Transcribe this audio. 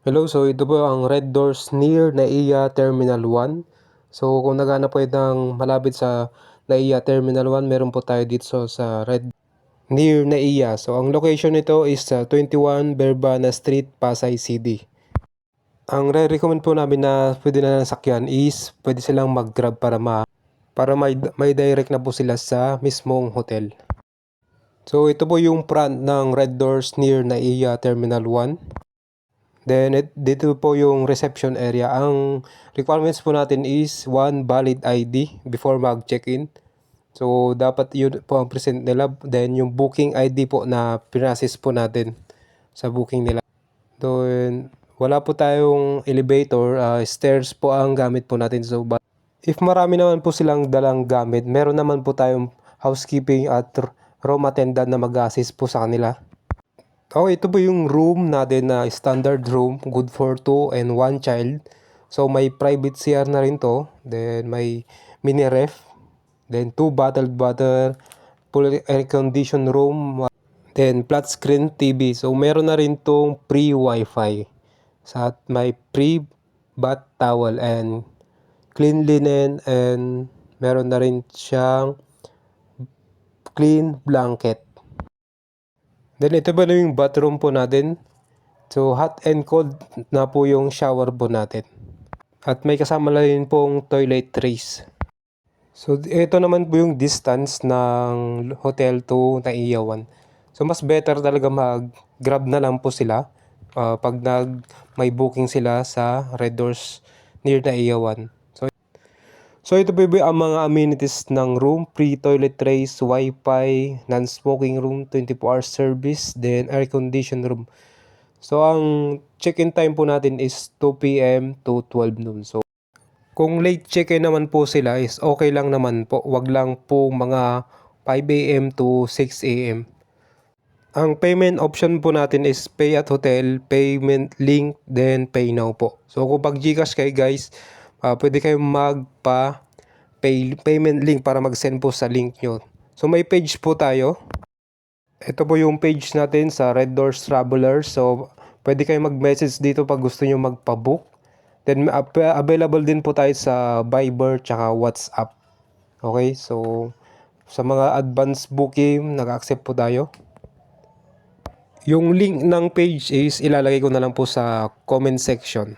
Hello, so ito po ang Red Doors near NAIA Terminal 1. So kung naghahanap po ng malapit sa NAIA Terminal 1, meron po tayo dito sa Red near NAIA. So ang location nito is sa 21 Berbana Street, Pasay City. Ang re-recommend po namin na pwede na nasakyan is pwede silang mag-grab para may direct na po sila sa mismong hotel. So ito po yung front ng Red Doors near NAIA Terminal 1. Then, dito po yung reception area. Ang requirements po natin is one valid ID before mag-check-in. So, dapat yun po ang present nila. Then, yung booking ID po na pinasis po natin sa booking nila. Then, wala po tayong elevator. Stairs po ang gamit po natin. So, if marami naman po silang dalang gamit, meron naman po tayong housekeeping at room attendant na mag-assist po sa kanila. Ito po yung room natin na standard room, good for 2 and 1 child. So may private CR na rin to. Then may mini ref. Then 2 bottled water, full air conditioned room. Then flat screen TV. So meron na rin tong free wifi. Sa may free bath towel and clean linen, and meron na rin siyang clean blanket. Then ito ba na yung bathroom po natin. So hot and cold na po yung shower po natin. At may kasama na rin pong toilet trays. So ito naman po yung distance ng hotel to NAIA 1. So mas better talaga mag-grab na lang po sila pag may booking sila sa Red Doors near NAIA 1. So ito po ang mga amenities ng room: free toilet trays, wifi, non-smoking room, 24-hour service, then air-conditioned room. So ang check-in time po natin is 2 PM to 12 noon. So kung late check-in naman po sila is okay lang naman po. Wag lang po mga 5 AM to 6 AM. Ang payment option po natin is pay at hotel, payment link, then pay now po. So kung pag GCash kayo guys, pwede kayong payment link para mag-send po sa link nyo. So may page po tayo. Ito po yung page natin sa Red Doors Traveler. So pwede kayong mag-message dito pag gusto nyo magpa-book. Then available din po tayo sa Viber tsaka WhatsApp. Okay, so sa mga advance booking, nag-accept po tayo. Yung link ng page is ilalagay ko na lang po sa comment section.